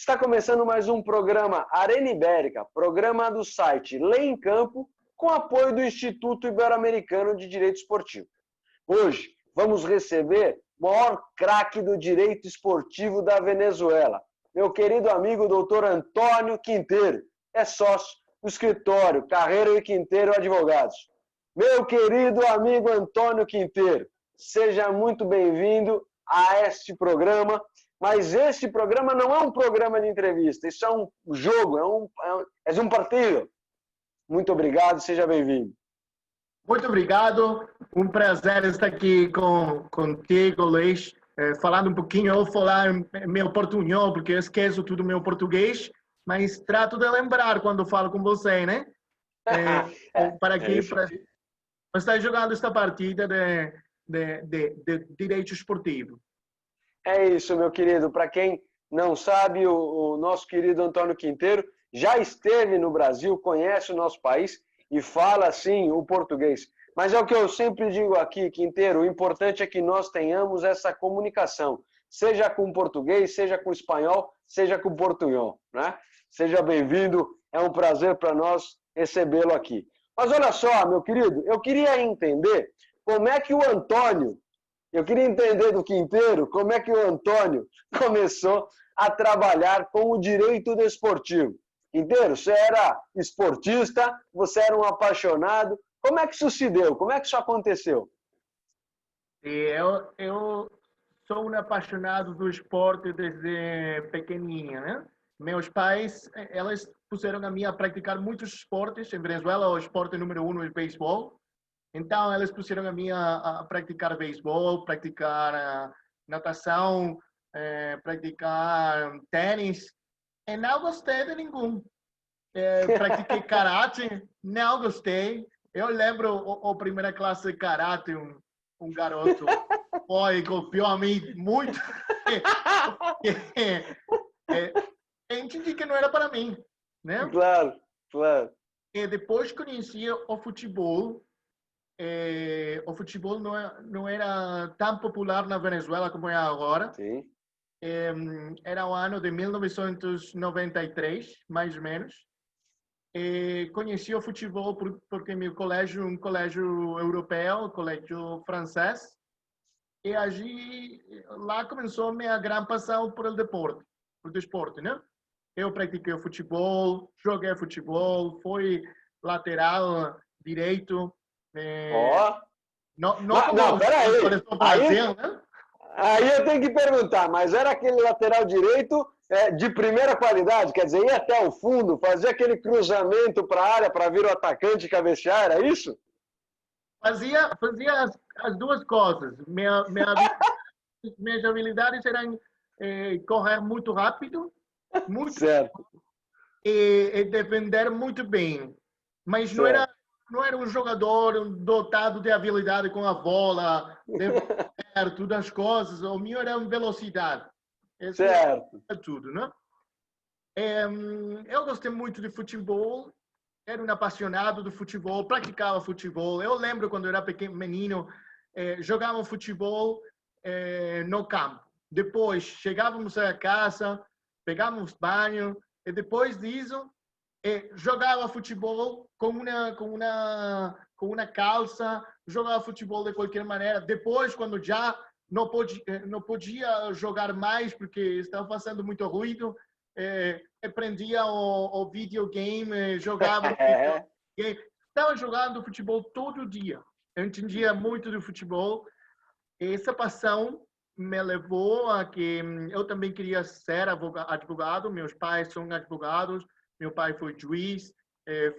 Está começando mais um programa Arena Ibérica, programa do site Lei em Campo, com apoio do Instituto Ibero-Americano de Direito Esportivo. Hoje vamos receber o maior craque do direito esportivo da Venezuela, meu querido amigo doutor Antônio Quinteiro, é sócio do escritório Carreiro e Quinteiro Advogados. Meu querido amigo Antônio Quinteiro, seja muito bem-vindo a este programa, mas este programa não é um programa de entrevista, isso é um jogo, é um partido. Muito obrigado, seja bem-vindo. Muito obrigado, um prazer estar aqui contigo, Luiz, falando um pouquinho, eu vou falar meu portunhol, porque eu esqueço tudo meu português, mas trato de lembrar quando falo com você, né? Para estar jogando esta partida de direito esportivo. É isso, meu querido. Para quem não sabe, o nosso querido Antônio Quinteiro já esteve no Brasil, conhece o nosso país e fala, sim, o português. Mas é o que eu sempre digo aqui, Quinteiro, o importante é que nós tenhamos essa comunicação, seja com o português, seja com o espanhol, seja com o portunhol, né? Seja bem-vindo, é um prazer para nós recebê-lo aqui. Mas olha só, meu querido, eu queria entender como é que o Antônio, eu queria entender do Quinteiro como é que o Antônio começou a trabalhar com o direito desportivo. Quinteiro, você era esportista, você era um apaixonado. Como é que isso se deu? Como é que isso aconteceu? Eu sou um apaixonado do esporte desde pequenininha, né? Meus pais, elas puseram a mim a praticar muitos esportes. Em Venezuela, o esporte número 1 é o beisebol. Então, elas puseram a mim a praticar beisebol, praticar natação, praticar tênis. E não gostei de nenhum. Pratiquei karate, não gostei. Eu lembro a primeira classe de karate, um garoto foi golpeou a mim muito. Entendi que não era para mim, né? Claro, claro. E depois conheci o futebol. O futebol não era tão popular na Venezuela como é agora. Sim. Era o ano de 1993, mais ou menos. Conheci o futebol porque meu colégio um colégio europeu, colégio francês, e lá começou minha grande paixão por desporte, né? Eu pratiquei o futebol, joguei futebol, fui lateral direito. Não, peraí. Aí eu tenho que perguntar, mas era aquele lateral direito de primeira qualidade? Quer dizer, ia até o fundo, fazia aquele cruzamento para a área para vir o atacante cabecear, era isso? Fazia as duas coisas. Minhas habilidades eram correr muito rápido, certo. E defender muito bem. Mas não era um jogador dotado de habilidade com a bola, de todas as coisas. O meu era velocidade. Certo. É tudo, né? Eu gostei muito de futebol. Era um apaixonado do futebol, praticava futebol. Eu lembro quando eu era pequeno menino, jogava futebol no campo. Depois chegávamos à casa, pegávamos banho e depois disso jogava futebol com uma calça, jogava futebol de qualquer maneira. Depois, quando já não podia jogar mais porque estava fazendo muito ruído, prendia o videogame, jogava videogame. Estava jogando futebol todo dia. Eu entendia muito do futebol. Essa paixão me levou a que eu também queria ser advogado. Meus pais são advogados. Meu pai foi juiz,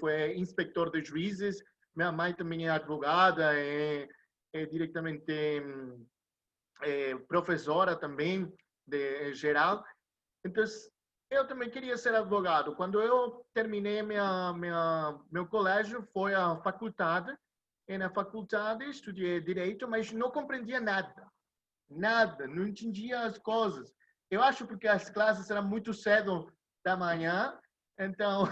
foi inspetor de juízes. Minha mãe também é advogada, é diretamente professora também de geral. Então eu também queria ser advogado. Quando eu terminei meu colégio, foi a faculdade. E na faculdade estudei direito, mas não compreendia nada, não entendia as coisas. Eu acho porque as classes eram muito cedo da manhã, então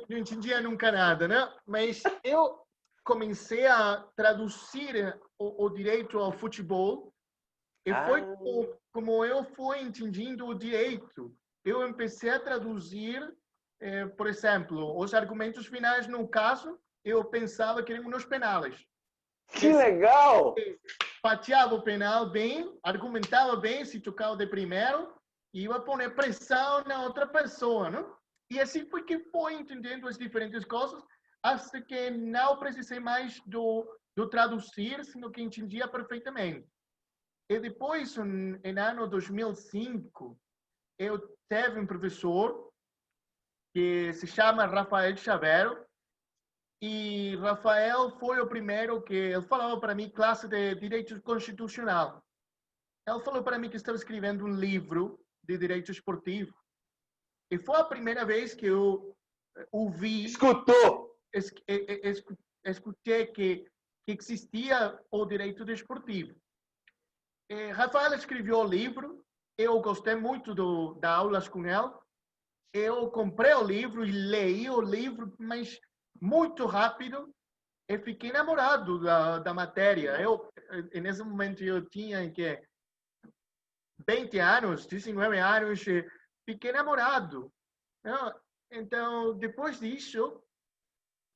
não entendia nunca nada, né? Mas eu comecei a traduzir o direito ao futebol E foi como eu fui entendendo o direito. Eu comecei a traduzir, por exemplo, os argumentos finais no caso, eu pensava que eram nos penais. Que legal! Pateava o penal bem, argumentava bem, se tocava de primeiro, e ia pôr pressão na outra pessoa, não? E assim foi que foi entendendo as diferentes coisas, até que não precisei mais do traduzir, sino que entendia perfeitamente. E depois, no ano 2005, eu tive um professor que se chama Rafael Chavero, e Rafael foi o primeiro que ele falava para mim classe de direito constitucional. Ele falou para mim que estava escrevendo um livro de direito esportivo. E foi a primeira vez que eu ouvi... Escutei que existia o direito desportivo. Rafael escreveu o livro, eu gostei muito das aulas com ele. Eu comprei o livro e li o livro, mas muito rápido, e fiquei enamorado da matéria. Nesse momento, eu tinha 20 anos, 19 anos, fiquei enamorado. Então, depois disso,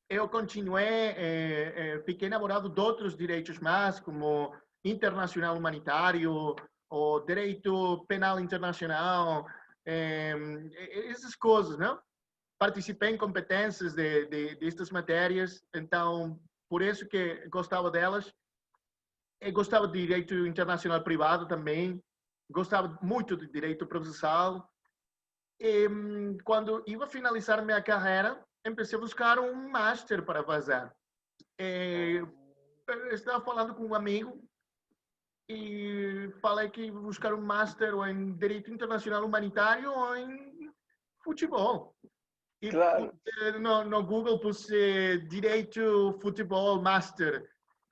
eu continuei, fiquei enamorado de outros direitos mais, como internacional humanitário, o direito penal internacional, essas coisas, não? Participei em competências destas matérias, então, por isso que gostava delas. Eu gostava de direito internacional privado também, gostava muito de direito processal. E quando ia finalizar minha carreira, comecei a buscar um master para fazer. Eu estava falando com um amigo e falei que ia buscar um master ou em direito internacional humanitário ou em futebol. E claro. no Google puse direito futebol master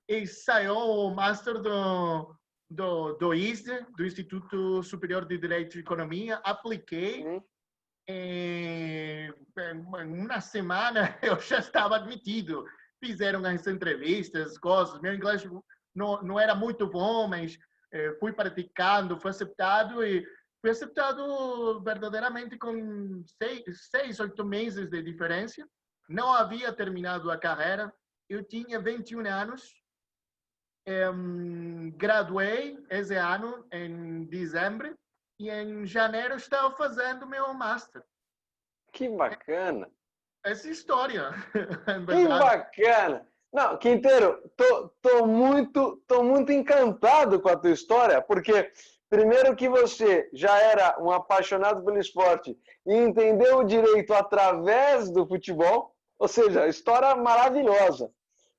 e saiu o master do ISDE, do Instituto Superior de Direito e Economia. Apliquei. Em uma semana eu já estava admitido. Fizeram as entrevistas, as coisas. Meu inglês não era muito bom, mas fui praticando, fui acceptado e fui acceptado verdadeiramente com 6, 8 meses de diferença. Não havia terminado a carreira. Eu tinha 21 anos. Graduei esse ano, em dezembro, e em janeiro estava fazendo meu master. Que bacana! Essa história. Que bacana! Não, Quinteiro, tô muito encantado com a tua história, porque primeiro que você já era um apaixonado pelo esporte e entendeu o direito através do futebol, ou seja, história maravilhosa.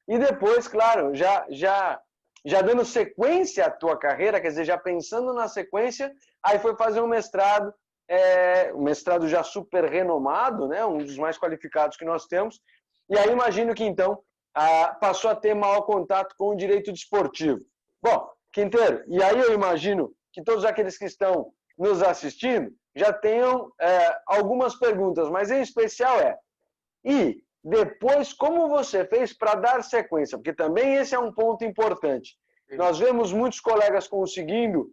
E depois, claro, já dando sequência à tua carreira, quer dizer, já pensando na sequência, aí foi fazer um mestrado já super renomado, né? Um dos mais qualificados que nós temos. E aí imagino que, então, passou a ter maior contato com o direito desportivo. Bom, Quinteiro, e aí eu imagino que todos aqueles que estão nos assistindo já tenham algumas perguntas, mas em especial e depois, como você fez para dar sequência? Porque também esse é um ponto importante. Nós vemos muitos colegas conseguindo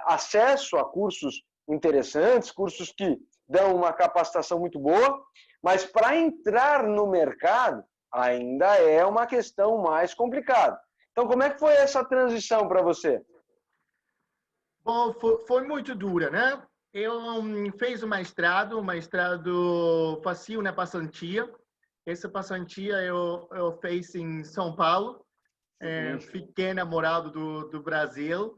acesso a cursos interessantes, cursos que dão uma capacitação muito boa, mas para entrar no mercado ainda é uma questão mais complicada. Então, como é que foi essa transição para você? Bom, foi muito dura, né? Eu fiz o mestrado fazia uma passantia. Essa passantia eu fiz em São Paulo. Fiquei enamorado do Brasil.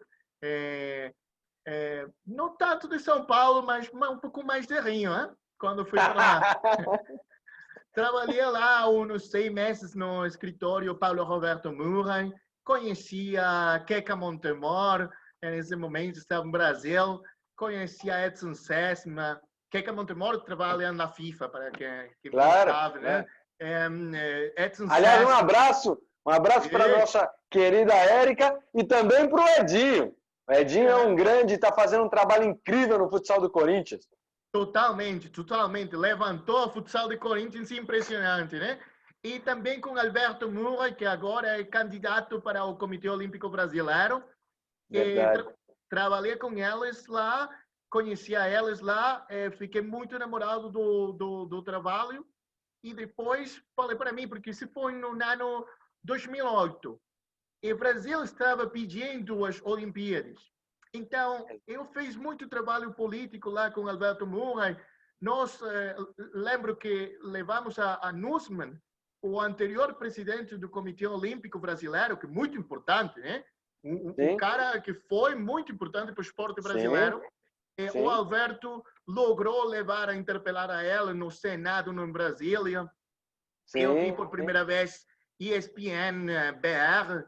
Não tanto de São Paulo, mas um pouco mais de Rio, né? Quando fui para lá. Trabalhei lá uns 6 meses no escritório Paulo Roberto Murray. Conheci a Queca Montemor, nesse momento estava no Brasil. Conheci a Edson Sessma. Queca Montemor trabalha na FIFA, para quem claro, não sabe, né? Edson Aliás, Sessma. Um abraço para a nossa querida Érica e também para o Edinho. O Edinho é um grande, está fazendo um trabalho incrível no futsal do Corinthians. Totalmente. Levantou o futsal do Corinthians, impressionante, né? E também com Alberto Murray, que agora é candidato para o Comitê Olímpico Brasileiro. trabalhei com elas lá, conhecia elas lá, fiquei muito enamorado do trabalho. E depois falei para mim, porque se foi no ano 2008, e o Brasil estava pedindo as Olimpíadas. Então, eu fiz muito trabalho político lá com Alberto Murray. Nós, lembro que levamos a Nussmann, o anterior presidente do Comitê Olímpico Brasileiro, que é muito importante, né? Um cara que foi muito importante para o esporte brasileiro. Sim. O Alberto logrou levar a interpelar a ela no Senado, em Brasília. Sim. Eu vi por primeira vez ESPN BR,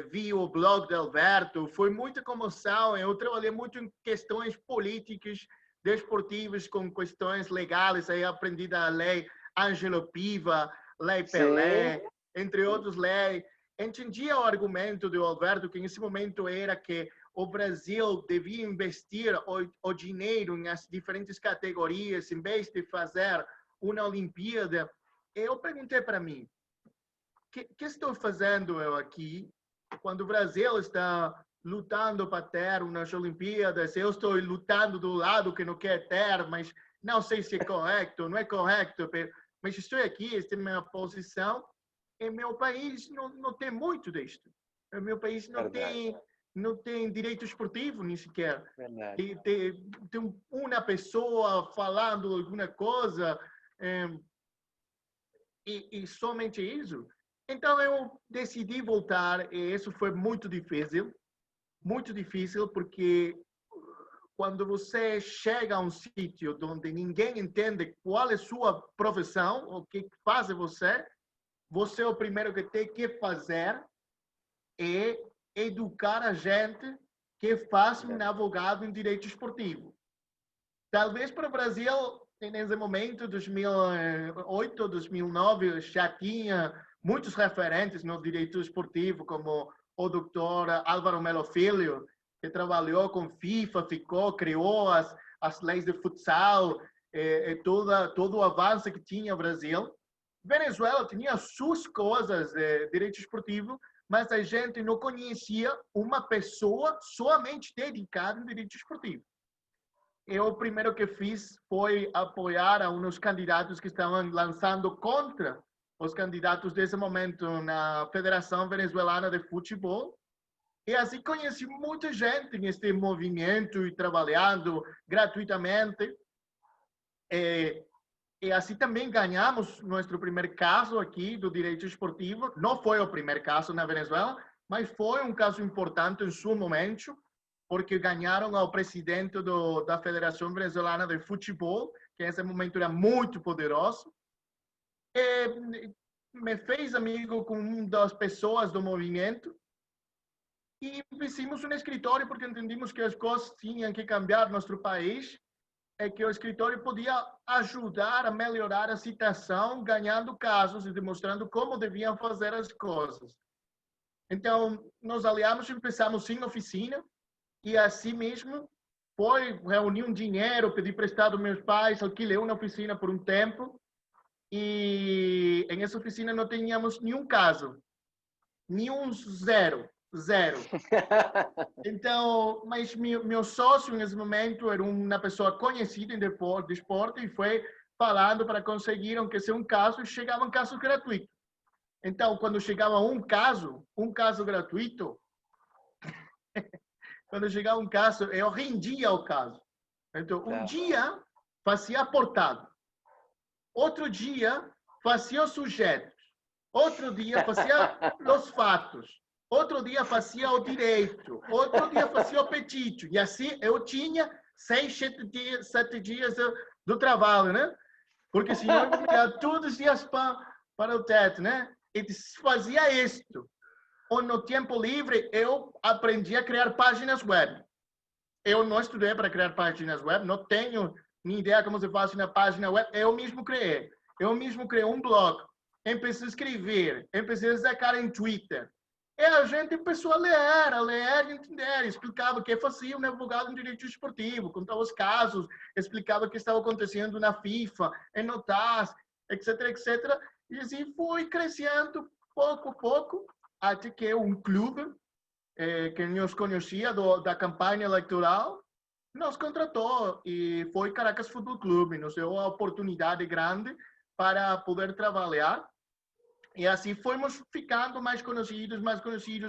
vi o blog do Alberto, foi muita comoção. Eu trabalhei muito em questões políticas, desportivas, com questões legais. Aí aprendi da lei Ângelo Piva, lei Pelé, entre outros leis. Entendia o argumento do Alberto, que nesse momento era que o Brasil devia investir o dinheiro nas diferentes categorias, em vez de fazer uma Olimpíada. Eu perguntei para mim, que estou fazendo eu aqui, quando o Brasil está lutando para ter umas Olimpíadas, eu estou lutando do lado que não quer ter, mas não sei se é correto, não é correto, mas estou aqui, esta é a minha posição, e meu país não tem muito disto. O meu país não tem direito esportivo, nem sequer. Tem uma pessoa falando alguma coisa, e somente isso. Então, eu decidi voltar, e isso foi muito difícil, porque quando você chega a um sítio onde ninguém entende qual é a sua profissão, o que faz você é o primeiro que tem que fazer é educar a gente que faz um advogado em direito esportivo. Talvez para o Brasil, nesse momento, 2008, 2009, já tinha muitos referentes no direito esportivo, como o doutor Álvaro Melo Filho, que trabalhou com FIFA, criou as leis de futsal, todo o avanço que tinha o Brasil. Venezuela tinha suas coisas de direito esportivo, mas a gente não conhecia uma pessoa somente dedicada em direito esportivo. Eu, o primeiro que fiz foi apoiar a uns candidatos que estavam lançando contra os candidatos desse momento na Federação Venezuelana de Futebol. E assim conheci muita gente neste movimento e trabalhando gratuitamente. E assim também ganhamos nosso primeiro caso aqui do direito esportivo. Não foi o primeiro caso na Venezuela, mas foi um caso importante em seu momento, porque ganharam ao presidente da Federação Venezuelana de Futebol, que nesse momento era muito poderoso. E me fez amigo com uma das pessoas do movimento e fizemos um escritório porque entendimos que as coisas tinham que cambiar no nosso país, que o escritório podia ajudar a melhorar a situação, ganhando casos e demonstrando como deviam fazer as coisas. Então, nos aliamos e empezamos sem oficina, e assim mesmo foi reunir um dinheiro, pedir prestado aos meus pais, alquilei uma oficina por um tempo, e nessa oficina não tínhamos nenhum caso, nenhum zero. Então, mas meu sócio nesse momento era uma pessoa conhecida em desporto e foi falando para conseguir que seja um caso, e chegavam casos gratuitos. Então, quando chegava um caso gratuito, quando chegava um caso, eu rendia o caso. Então, um dia fazia portado, outro dia fazia os sujetos, outro dia fazia os fatos, outro dia fazia o direito, outro dia fazia o petito. E assim eu tinha 6, 7 dias do trabalho, né? Porque senão eu ia todos os dias para o teto, né? E fazia isto. Ou no tempo livre, eu aprendi a criar páginas web. Eu não estudei para criar páginas web, não tenho nem ideia como se faz uma página web. Eu mesmo criei. Eu mesmo criei um blog. Empecei a escrever, empecei a sacar em Twitter. E a gente começou a ler e entender. Explicava o que fazia um advogado em direito esportivo, contava os casos, explicava o que estava acontecendo na FIFA, em notas, etc, etc. E assim foi crescendo pouco a pouco, até que um clube que nos conhecia da campanha eleitoral, nos contratou e foi Caracas Futebol Clube, nos deu a oportunidade grande para poder trabalhar. E assim fomos ficando mais conhecidos,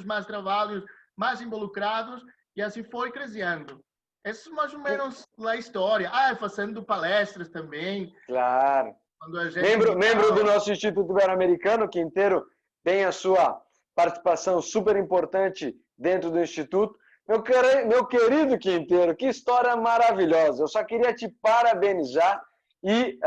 mais trabalhos, mais involucrados, e assim foi crescendo. Essa é mais ou menos a história. Fazendo palestras também. Claro. Quando a gente Membro do nosso Instituto Ibero-Americano, Quinteiro tem a sua participação super importante dentro do Instituto. Meu querido Quinteiro, que história maravilhosa. Eu só queria te parabenizar e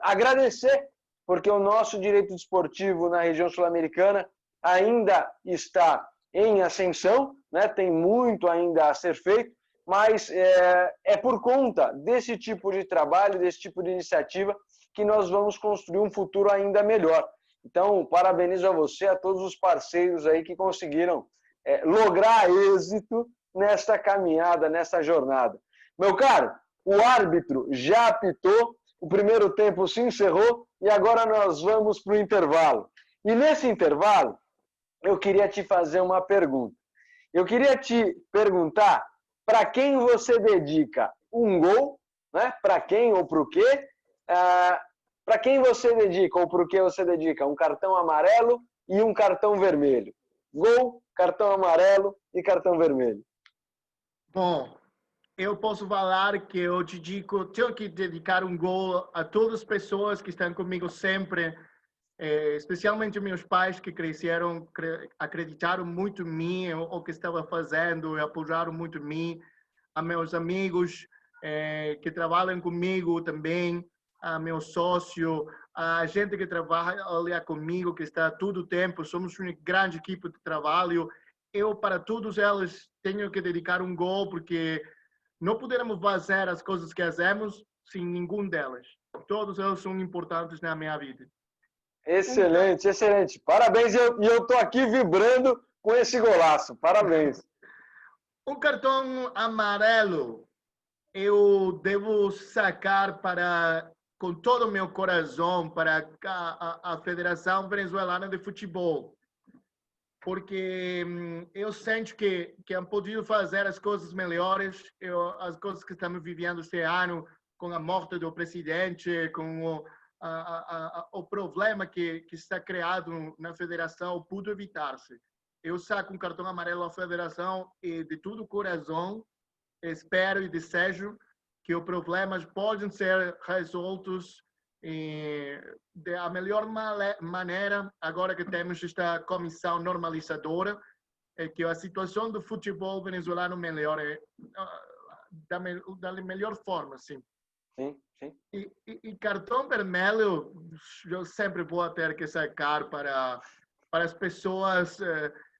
agradecer, porque o nosso direito desportivo na região sul-americana ainda está em ascensão, né? Tem muito ainda a ser feito, mas é por conta desse tipo de trabalho, desse tipo de iniciativa, que nós vamos construir um futuro ainda melhor. Então, parabenizo a você, a todos os parceiros aí que conseguiram lograr êxito nesta caminhada, nessa jornada. Meu caro, o árbitro já apitou, o primeiro tempo se encerrou e agora nós vamos para o intervalo. E nesse intervalo, eu queria te fazer uma pergunta. Eu queria te perguntar para quem você dedica um gol, né? Para quem ou para o quê? Para quem você dedica ou por que você dedica um cartão amarelo e um cartão vermelho? Gol, cartão amarelo e cartão vermelho. Bom, eu posso falar que eu tenho que dedicar um gol a todas as pessoas que estão comigo sempre, especialmente meus pais que cresceram, acreditaram muito em mim, o que estava fazendo, e apoiaram muito em mim, a meus amigos que trabalham comigo também, a meu sócio, a gente que trabalha comigo, que está todo o tempo, somos uma grande equipe de trabalho. Eu, para todos eles, tenho que dedicar um gol, porque não poderemos fazer as coisas que fazemos sem nenhum delas. Todos eles são importantes na minha vida. Excelente, excelente. Parabéns, e eu estou aqui vibrando com esse golaço. Parabéns. Um cartão amarelo eu devo sacar com todo o meu coração para a Federação Venezuelana de Futebol, porque eu sinto que han podido fazer as coisas melhores, as coisas que estamos vivendo este ano, com a morte do presidente, com o problema que está criado na federação, pudo evitar-se. Eu saco um cartão amarelo à federação e, de todo o coração, espero e desejo que os problemas possam ser resoltos da melhor maneira, agora que temos esta comissão normalizadora, que a situação do futebol venezuelano melhore da melhor forma, sim. Sim, sim. E cartão vermelho, eu sempre vou ter que sacar para as pessoas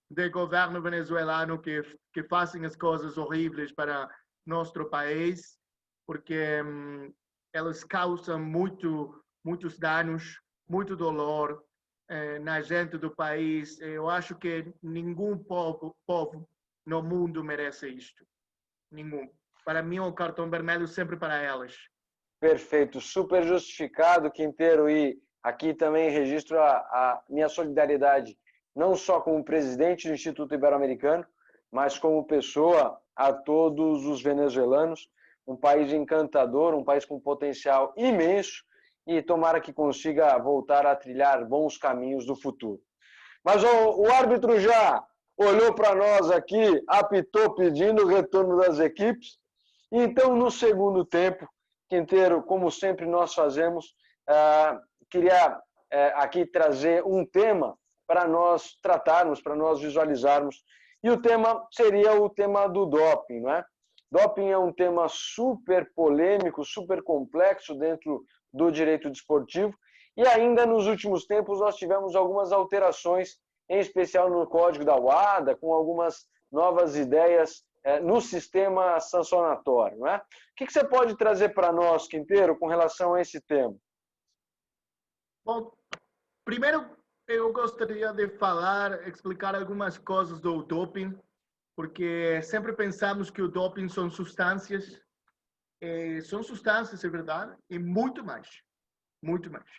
do governo venezuelano que fazem as coisas horríveis para nosso país, porque elas causam muitos danos, muito dolor na gente do país. Eu acho que nenhum povo no mundo merece isto. Nenhum. Para mim, o cartão vermelho sempre para elas. Perfeito, super justificado, Quinteiro, e aqui também registro a minha solidariedade, não só como presidente do Instituto Ibero-Americano, mas como pessoa a todos os venezuelanos, um país encantador, um país com potencial imenso, e tomara que consiga voltar a trilhar bons caminhos do futuro. Mas o árbitro já olhou para nós aqui, apitou pedindo o retorno das equipes, então no segundo tempo, Quinteiro, como sempre nós fazemos, queria aqui trazer um tema para nós tratarmos, para nós visualizarmos. E o tema seria o tema do doping, não é? Doping é um tema super polêmico, super complexo dentro do direito desportivo. E ainda nos últimos tempos nós tivemos algumas alterações, em especial no código da UADA, com algumas novas ideias no sistema sancionatório, não é? O que você pode trazer para nós, Quinteiro, com relação a esse tema? Bom, primeiro eu gostaria de explicar algumas coisas do doping, porque sempre pensamos que o doping são substâncias, é verdade, e muito mais, muito mais.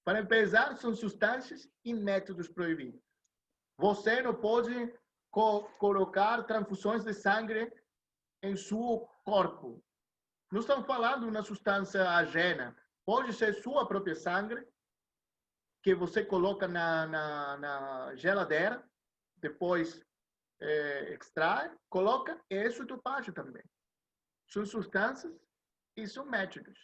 Para começar, são substâncias e métodos proibidos. Você não pode colocar transfusões de sangue em seu corpo. Não estamos falando de uma substância ajena. Pode ser sua própria sangue, que você coloca na geladeira, depois extrai, coloca, e isso é dopagem também. São substâncias e são métodos.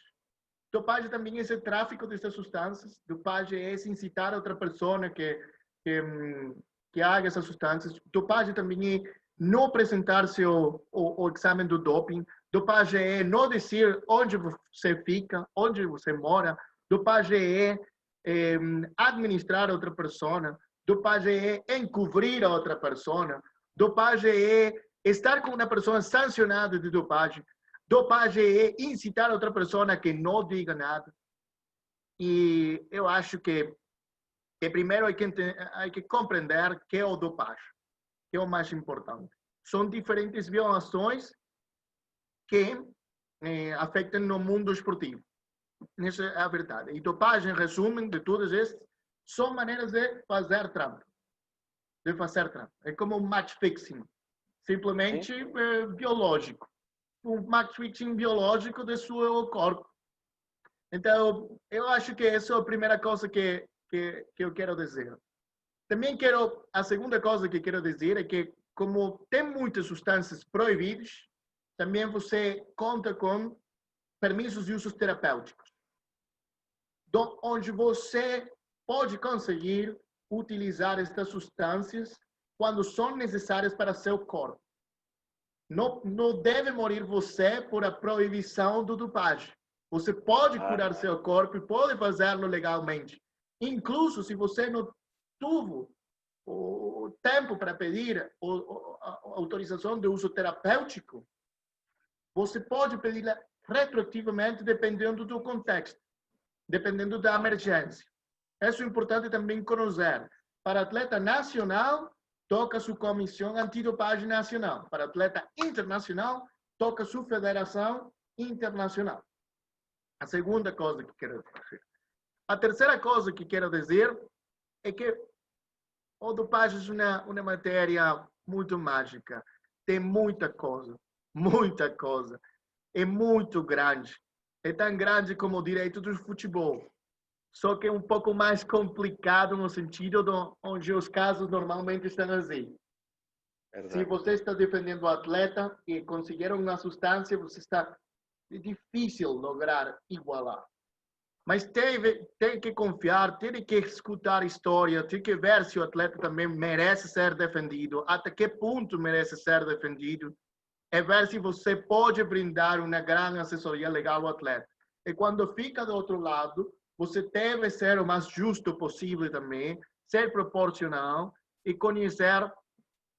Dopagem também é esse tráfico dessas substâncias. Dopagem é esse incitar outra pessoa que haga essas substâncias. Dopagem também é não apresentar-se o exame do doping. Dopagem é não dizer onde você fica, onde você mora. Dopagem é administrar a outra pessoa. Dopagem é encobrir a outra pessoa. Dopagem é estar com uma pessoa sancionada de dopagem. Dopagem é incitar a outra pessoa que não diga nada. E eu acho que primeiro hay que compreender que é o dopagem, que é o mais importante. São diferentes violações que afetam no mundo esportivo. Essa é a verdade. E dopagem, em resumo de todas estas, são maneiras de fazer trampa. É como um match fixing, simplesmente biológico. Um match fixing biológico do seu corpo. Então, eu acho que essa é a primeira coisa que eu quero dizer. Também a segunda coisa que quero dizer é que, como tem muitas substâncias proibidas, também você conta com permissos de usos terapêuticos, onde você pode conseguir utilizar estas substâncias quando são necessárias para seu corpo. Não deve morrer você por a proibição do dopagem. Você pode curar seu corpo e pode fazê-lo legalmente. Incluso se você não teve o tempo para pedir a autorização de uso terapêutico, você pode pedi-la retroativamente dependendo do contexto, dependendo da emergência. Isso é importante também conhecer. Para atleta nacional, toca sua comissão antidopagem nacional. Para atleta internacional, toca sua federação internacional. A segunda coisa que quero dizer. A terceira coisa que quero dizer é que o dopagem é uma matéria muito mágica. Tem muita coisa. É muito grande. É tão grande como o direito do futebol. Só que é um pouco mais complicado no sentido onde os casos normalmente estão assim. Verdade. Se você está defendendo o atleta e conseguiram uma substância, é difícil lograr igualar. Mas tem que confiar, tem que escutar a história, tem que ver se o atleta também merece ser defendido, até que ponto merece ser defendido, e ver se você pode brindar uma grande assessoria legal ao atleta. E quando fica do outro lado, você deve ser o mais justo possível também, ser proporcional e conhecer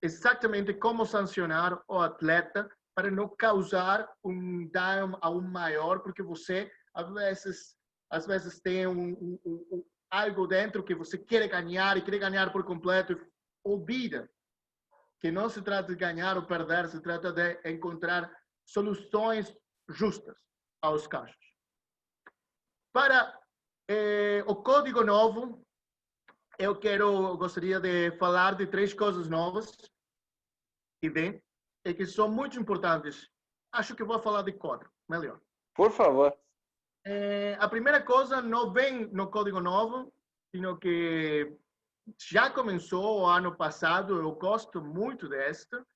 exatamente como sancionar o atleta para não causar um dano a um maior, porque você, às vezes tem algo dentro que você quer ganhar e quer ganhar por completo, olvida que não se trata de ganhar ou perder, se trata de encontrar soluções justas aos casos. Para o código novo, eu gostaria de falar de 3 coisas novas que vem e que são muito importantes. Acho que vou falar de 4, melhor. Por favor. A primeira coisa não vem no código novo, sino que já começou o ano passado, eu gosto muito desta,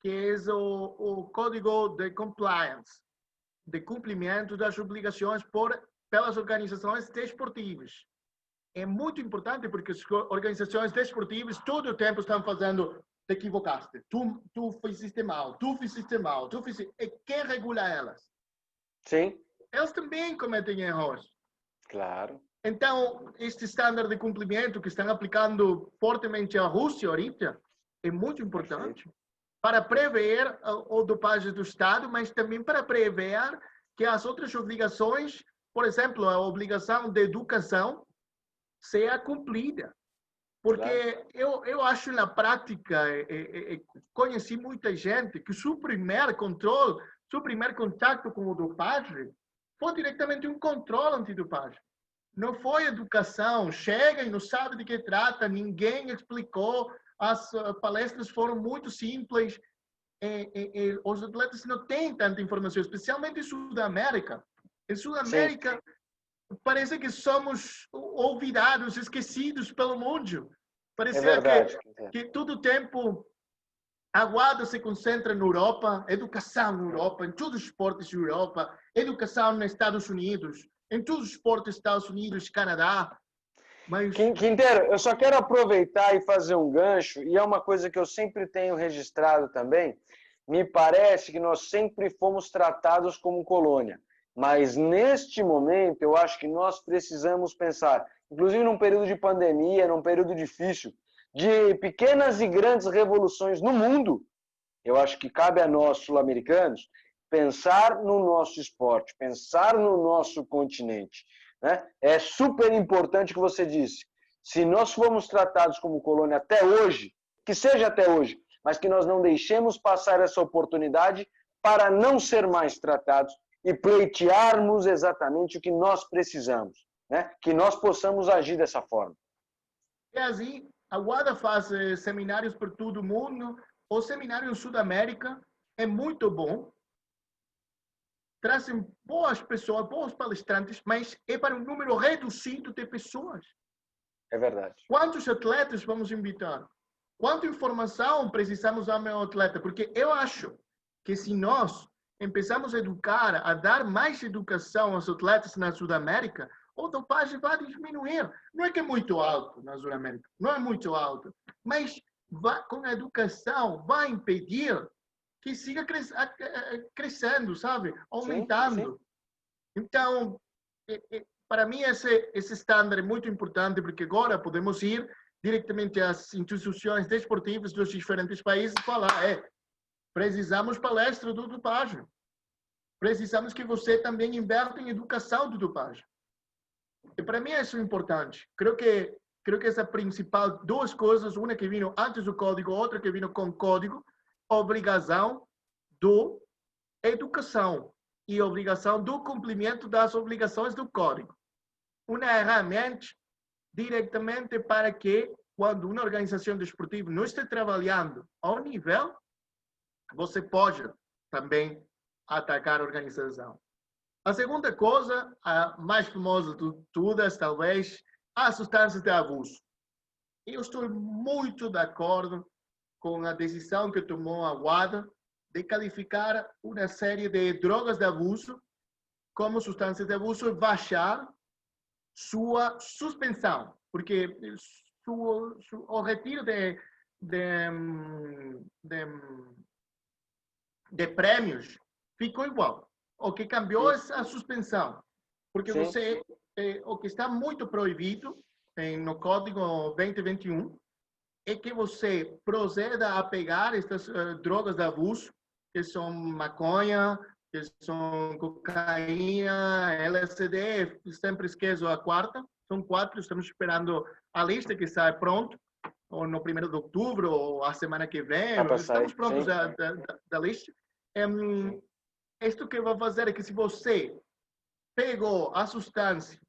que é o código de compliance, de cumprimento das obrigações pelas organizações desportivas. É muito importante porque as organizações desportivas todo o tempo estão fazendo te equivocaste, tu fizeste mal, e quem regula elas? Sim. Elas também cometem erros. Claro. Então, este estándar de cumprimento que estão aplicando fortemente a Rússia ahorita é muito importante para prever o dopagem do Estado, mas também para prever que as outras obrigações, por exemplo, a obrigação de educação, seja cumprida. Porque eu acho na prática, conheci muita gente que seu primeiro controle, seu primeiro contato com o dopagem foi diretamente um controle antidopagem. Não foi educação, chega e não sabe de que trata, ninguém explicou, as palestras foram muito simples. Os atletas não têm tanta informação, especialmente em Sudamérica. Em Sudamérica, parece que somos olvidados, esquecidos pelo mundo. Parece que todo tempo a guarda se concentra na Europa, educação na Europa, em todos os esportes da Europa, educação nos Estados Unidos, em todos os esportes dos Estados Unidos, Canadá. Mas... Quinteiro, eu só quero aproveitar e fazer um gancho, e é uma coisa que eu sempre tenho registrado também. Me parece que nós sempre fomos tratados como colônia, mas neste momento eu acho que nós precisamos pensar, inclusive num período de pandemia, num período difícil, de pequenas e grandes revoluções no mundo. Eu acho que cabe a nós, sul-americanos, pensar no nosso esporte, pensar no nosso continente. Né? É super importante o que você disse. Se nós fomos tratados como colônia até hoje, que seja até hoje, mas que nós não deixemos passar essa oportunidade para não ser mais tratados e pleitearmos exatamente o que nós precisamos, né? Que nós possamos agir dessa forma. É assim, a WADA faz seminários por todo o mundo. O seminário em Sudamérica é muito bom. Trazem boas pessoas, bons palestrantes, mas é para um número reduzido de pessoas. É verdade. Quantos atletas vamos invitar? Quanta informação precisamos dar ao meu atleta? Porque eu acho que se nós empezamos a educar, a dar mais educação aos atletas na Sudamérica, a dopagem vai diminuir. Não é que é muito alto na Sudamérica, não é muito alto, mas com a educação vai impedir que siga crescendo, sabe? Aumentando. Sim, sim. Então, para mim, esse estándar é muito importante, porque agora podemos ir diretamente às instituições desportivas dos diferentes países e falar, precisamos palestra do dopagem. Precisamos que você também inverte em educação do dopagem. E para mim isso é importante. Creo que essa principal duas coisas, uma que vino antes do código, outra que vino com o código, obrigação do educação e obrigação do cumprimento das obrigações do código. Uma ferramenta diretamente para que, quando uma organização desportiva não esteja trabalhando ao nível, você pode também atacar a organização. A segunda coisa, a mais famosa de todas, talvez, as substâncias de abuso. Eu estou muito de acordo com a decisão que tomou a WADA de qualificar uma série de drogas de abuso como substâncias de abuso e baixar sua suspensão, porque o retiro de prêmios ficou igual. O que cambiou é a suspensão, porque você, o que está muito proibido no Código 2021 é que você proceda a pegar estas drogas de abuso, que são maconha, que são cocaína, LSD, sempre esqueço a quarta, são 4, estamos esperando a lista que sai pronto, ou no 1º de outubro, ou a semana que vem, estamos prontos da lista. Isto que vai fazer é que se você pegou a substância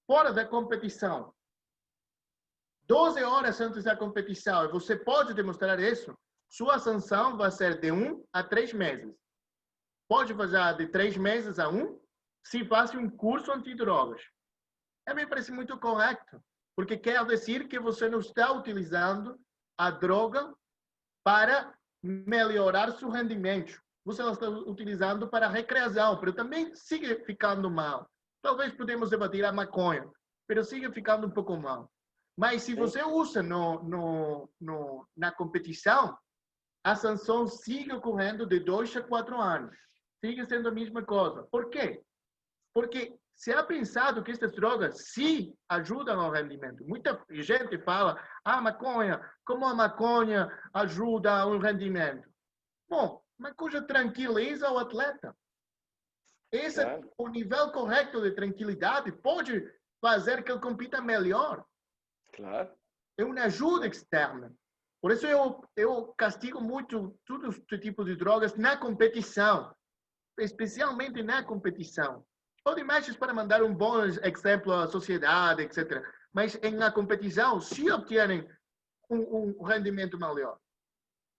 fora da competição, 12 horas antes da competição, e você pode demonstrar isso, sua sanção vai ser de 1 a 3 meses. Pode fazer de 3 meses a 1, se faz um curso antidrogas. Me parece muito correto, porque quer dizer que você não está utilizando a droga para melhorar seu rendimento. Você está utilizando para recreação, mas também sigue ficando mal. Talvez podemos debater a maconha, mas sigue ficando um pouco mal. Mas se você usa na competição, a sanção sigue ocorrendo de 2 a 4 anos. Sigue sendo a mesma coisa. Por quê? Porque se é pensado que estas drogas sim ajudam ao rendimento. Muita gente fala, maconha, como a maconha ajuda ao rendimento? Bom, maconha tranquiliza o atleta. O nível correto de tranquilidade pode fazer que ele compita melhor. Claro. É uma ajuda externa. Por isso eu castigo muito todo este tipo de drogas na competição, especialmente na competição. Ou demais para mandar um bom exemplo à sociedade, etc. Mas na competição, se obterem um rendimento melhor.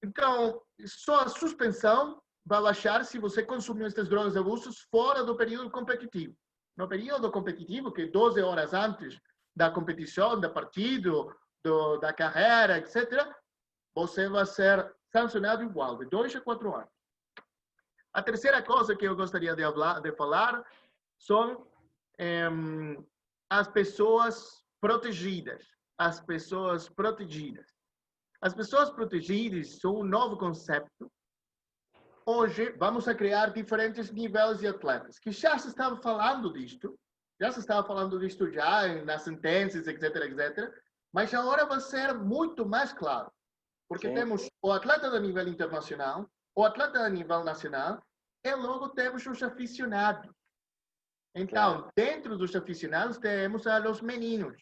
Então, só a suspensão vai baixar se você consumiu estas drogas de abusos fora do período competitivo. No período competitivo, que 12 horas antes da competição, do partido, da carreira, etc., você vai ser sancionado igual, de 2 a 4 anos. A terceira coisa que eu gostaria de falar são as pessoas protegidas. As pessoas protegidas. As pessoas protegidas são um novo conceito. Hoje, vamos a criar diferentes níveis de atletas, que já se estava falando disto, já nas sentenças, etc., etc., mas agora vai ser muito mais claro, porque temos o atleta a nível internacional, o atleta a nível nacional, e logo temos os aficionados. Então, dentro dos aficionados, temos os meninos,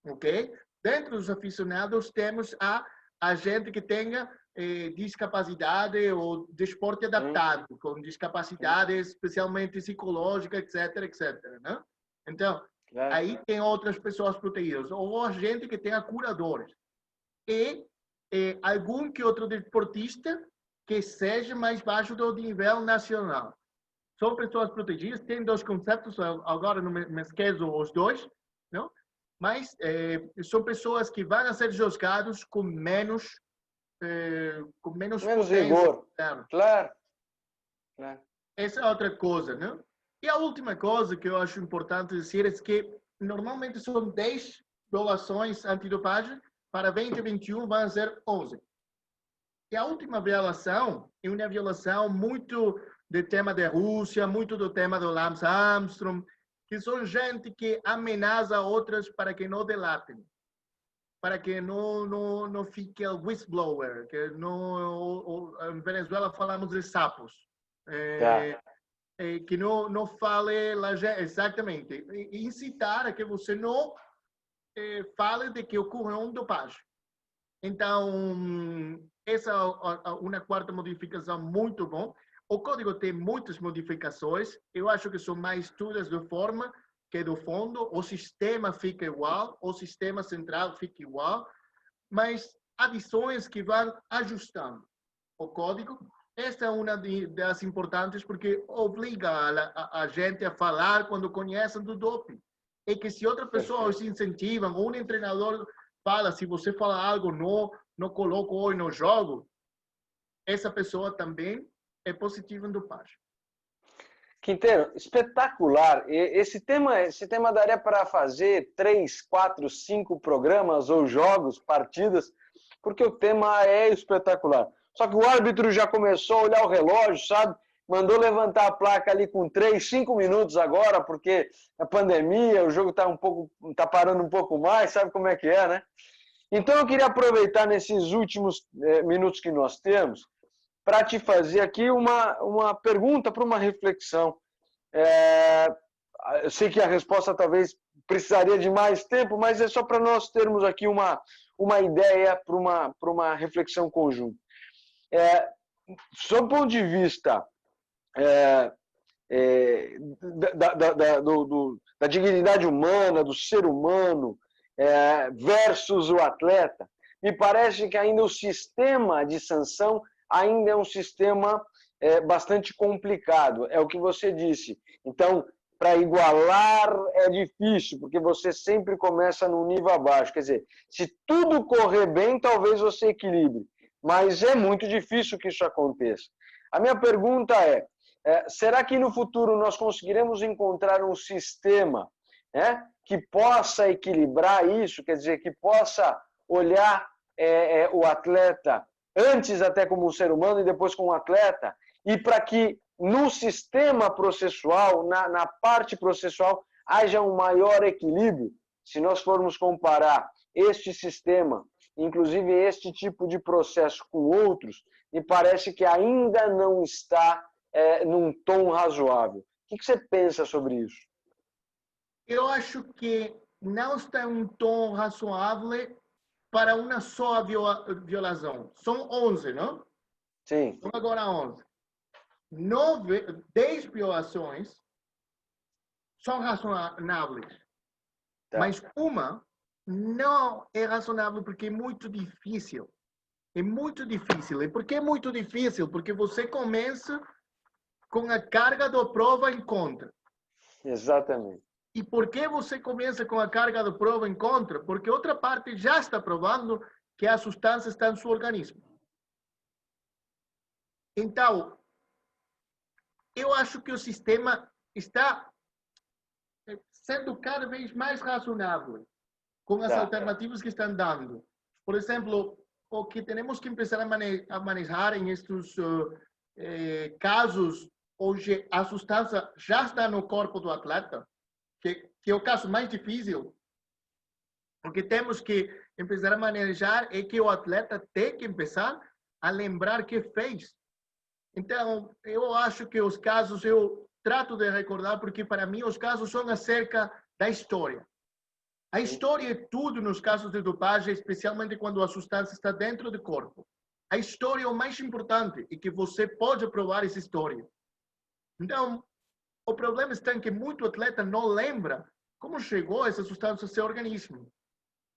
ok? Dentro dos aficionados, temos a gente que tenha discapacidade ou desporto adaptado, com discapacidade especialmente psicológica, etc., etc., né? Então, aí tem outras pessoas protegidas, ou a gente que tenha curadores. E algum que outro desportista que seja mais baixo do nível nacional. São pessoas protegidas, tem dois conceitos, agora não me esqueço os dois, não? Mas são pessoas que vão ser jogados com menos potência. Rigor. Claro. Essa é outra coisa, né? E a última coisa que eu acho importante dizer é que normalmente são 10 violações antidopagem, para 2021 vão ser 11. E a última violação é uma violação muito do tema da Rússia, muito do tema do Lance Armstrong, que são gente que ameaça outras para que não delatem, para que não fique o whistleblower, que não, em Venezuela falamos de sapos, que não fale exatamente, incitar a que você não fale de que ocorreu dopagem. Então, essa é uma quarta modificação muito bom. O código tem muitas modificações. Eu acho que são mais estudos de forma que do fundo. O sistema fica igual, o sistema central fica igual, mas adições que vão ajustando o código. Esta é uma das importantes porque obriga a gente a falar quando conhecem do doping. E que se outra pessoa os incentiva, ou um treinador fala, se você fala algo, não coloco hoje no jogo, essa pessoa também é positiva em dopagem. Quinteiro, espetacular. Esse tema daria para fazer 3, 4, 5 programas ou jogos, partidas, porque o tema é espetacular. Só que o árbitro já começou a olhar o relógio, sabe? Mandou levantar a placa ali com 3, 5 minutos agora, porque a pandemia, o jogo tá parando um pouco mais, sabe como é que é, né? Então eu queria aproveitar nesses últimos minutos que nós temos para te fazer aqui uma pergunta para uma reflexão. Eu sei que a resposta talvez precisaria de mais tempo, mas é só para nós termos aqui uma ideia para uma reflexão conjunta. Sob o ponto de vista da dignidade humana, do ser humano, versus o atleta, me parece que ainda o sistema de sanção ainda é um sistema bastante complicado. É o que você disse. Então, para igualar é difícil, porque você sempre começa num nível abaixo. Quer dizer, se tudo correr bem, talvez você equilibre. Mas é muito difícil que isso aconteça. A minha pergunta será que no futuro nós conseguiremos encontrar um sistema que possa equilibrar isso, quer dizer, que possa olhar o atleta antes até como um ser humano e depois como um atleta, e para que no sistema processual, na parte processual, haja um maior equilíbrio? Se nós formos comparar este sistema, inclusive este tipo de processo com outros, me parece que ainda não está num tom razoável. O que você pensa sobre isso? Eu acho que não está em um tom razoável para uma só violação. São 11, não? Sim. São agora 11. 10 violações são razoáveis, mas uma não é razoável porque é muito difícil. É muito difícil. E por que é muito difícil? Porque você começa com a carga da prova em contra. Exatamente. E por que você começa com a carga da prova em contra? Porque outra parte já está provando que a substância está no seu organismo. Então, eu acho que o sistema está sendo cada vez mais razoável com as alternativas que estão dando. Por exemplo, o que temos que começar a manejar em estes casos onde a substância já está no corpo do atleta, que é o caso mais difícil, porque temos que começar a manejar é que o atleta tem que começar a lembrar que fez. Então, eu acho que os casos, eu trato de recordar, porque para mim os casos são acerca da história. A história é tudo nos casos de dopagem, especialmente quando a substância está dentro do corpo. A história é o mais importante e que você pode provar essa história. Então, o problema está em que muito atleta não lembra como chegou essa substância ao seu organismo.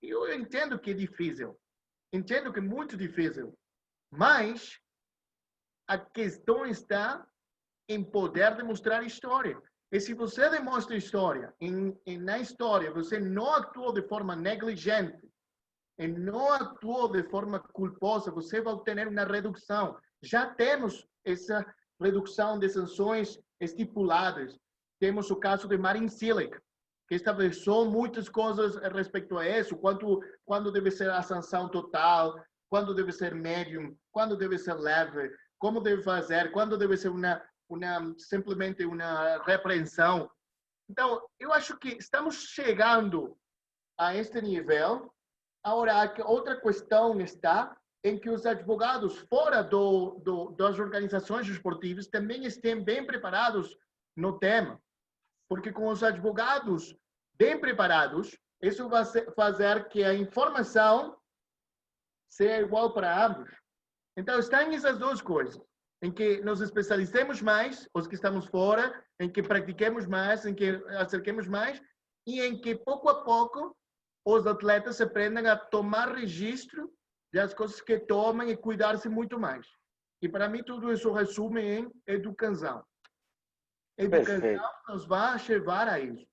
E eu entendo que é difícil. Entendo que é muito difícil. Mas a questão está em poder demonstrar história. E se você demonstra história, na história você não atuou de forma negligente, e não atuou de forma culposa, você vai obter uma redução. Já temos essa redução de sanções estipuladas. Temos o caso de Marin Cilic, que estabeleceu muitas coisas a respeito a isso, quando deve ser a sanção total, quando deve ser médium, quando deve ser leve, como deve fazer, quando deve ser simplesmente uma repreensão. Então, eu acho que estamos chegando a este nível. Agora, outra questão está em que os advogados fora das organizações esportivas também estejam bem preparados no tema. Porque com os advogados bem preparados, isso vai fazer que a informação seja igual para ambos. Então, estão essas duas coisas. Em que nos especializemos mais, os que estamos fora, em que pratiquemos mais, em que acerquemos mais, e em que, pouco a pouco, os atletas aprendam a tomar registro das coisas que tomam e cuidar-se muito mais. E, para mim, tudo isso resume em educação. Educação Perfeito. nos vai levar a isso.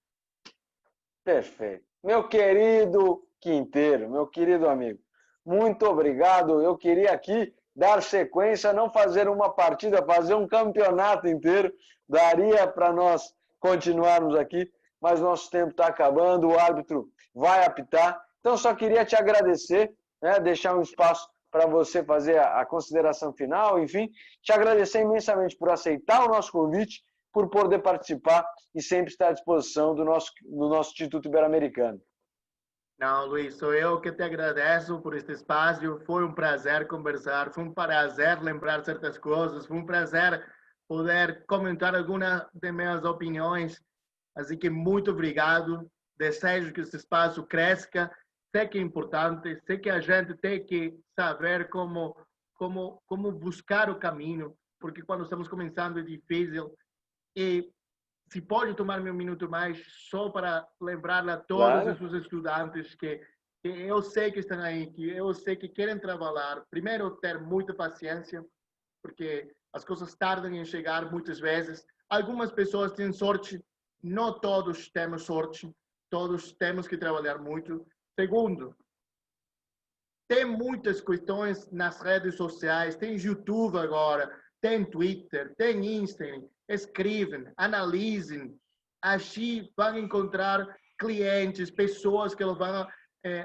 Perfeito. Meu querido Quinteiro, meu querido amigo, muito obrigado. Eu queria aqui dar sequência, não fazer uma partida, fazer um campeonato inteiro. Daria para nós continuarmos aqui, mas nosso tempo está acabando, o árbitro vai apitar. Então, só queria te agradecer, né, deixar um espaço para você fazer a consideração final, enfim, te agradecer imensamente por aceitar o nosso convite, por poder participar e sempre estar à disposição do nosso Instituto Ibero-Americano. Não, Luiz, sou eu que te agradeço por este espaço. Foi um prazer conversar, foi um prazer lembrar certas coisas, foi um prazer poder comentar algumas de minhas opiniões. Assim que muito obrigado. Desejo que esse espaço cresça. Sei que é importante, sei que a gente tem que saber como buscar o caminho, porque quando estamos começando é difícil. E se pode tomar um minuto mais só para lembrar a todos os estudantes que eu sei que estão aí, que eu sei que querem trabalhar. Primeiro, ter muita paciência, porque as coisas tardam em chegar muitas vezes. Algumas pessoas têm sorte, não todos temos sorte, todos temos que trabalhar muito. Segundo, tem muitas questões nas redes sociais, tem YouTube agora, tem Twitter, tem Instagram. Escrevem, analisem, assim vão encontrar clientes, pessoas que vão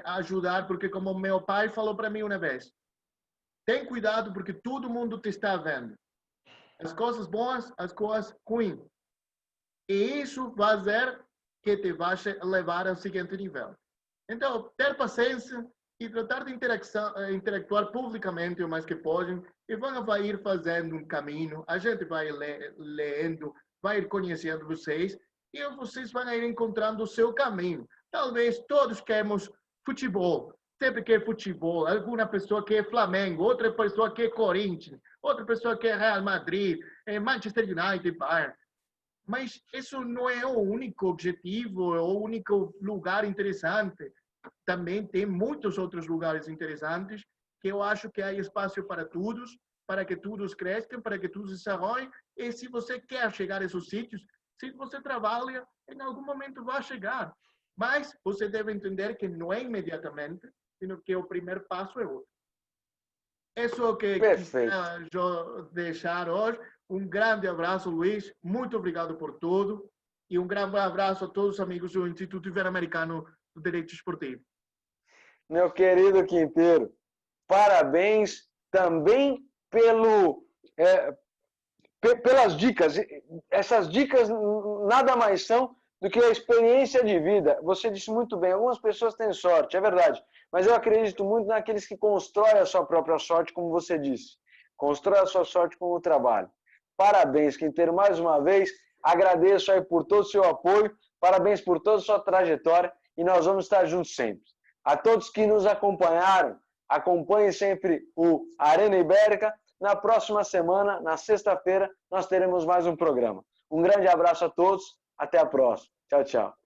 ajudar, porque como meu pai falou para mim uma vez, tem cuidado porque todo mundo te está vendo. As coisas boas, as coisas ruins. E isso vai fazer que te vai levar ao seguinte nível. Então, ter paciência e tratar de interactuar publicamente o mais que podem, e vai ir fazendo um caminho, a gente vai lendo, vai ir conhecendo vocês, e vocês vão ir encontrando o seu caminho. Talvez todos queremos futebol, sempre quer futebol, alguma pessoa quer Flamengo, outra pessoa quer Corinthians, outra pessoa quer Real Madrid, Manchester United, Bayern. Mas isso não é o único objetivo, é o único lugar interessante. também tem muitos outros lugares interessantes que eu acho que há espaço para todos, para que todos cresçam, para que todos se desenvolvam. E se você quer chegar a esses sítios, se você trabalha, em algum momento vai chegar. Mas você deve entender que não é imediatamente, sino que o primeiro passo é outro. Isso é o que queria deixar hoje. Um grande abraço, Luiz. Muito obrigado por tudo. E um grande abraço a todos os amigos do Instituto Ibero-Americano do Direito Esportivo. Meu querido Quinteiro, parabéns também pelas dicas. Essas dicas nada mais são do que a experiência de vida. Você disse muito bem, algumas pessoas têm sorte, é verdade, mas eu acredito muito naqueles que constroem a sua própria sorte, como você disse. Constrói a sua sorte com o trabalho. Parabéns, Quinteiro, mais uma vez. Agradeço aí por todo o seu apoio, parabéns por toda a sua trajetória e nós vamos estar juntos sempre. A todos que nos acompanharam, acompanhem sempre o Arena Ibérica. Na próxima semana, na sexta-feira, nós teremos mais um programa. Um grande abraço a todos, até a próxima. Tchau, tchau.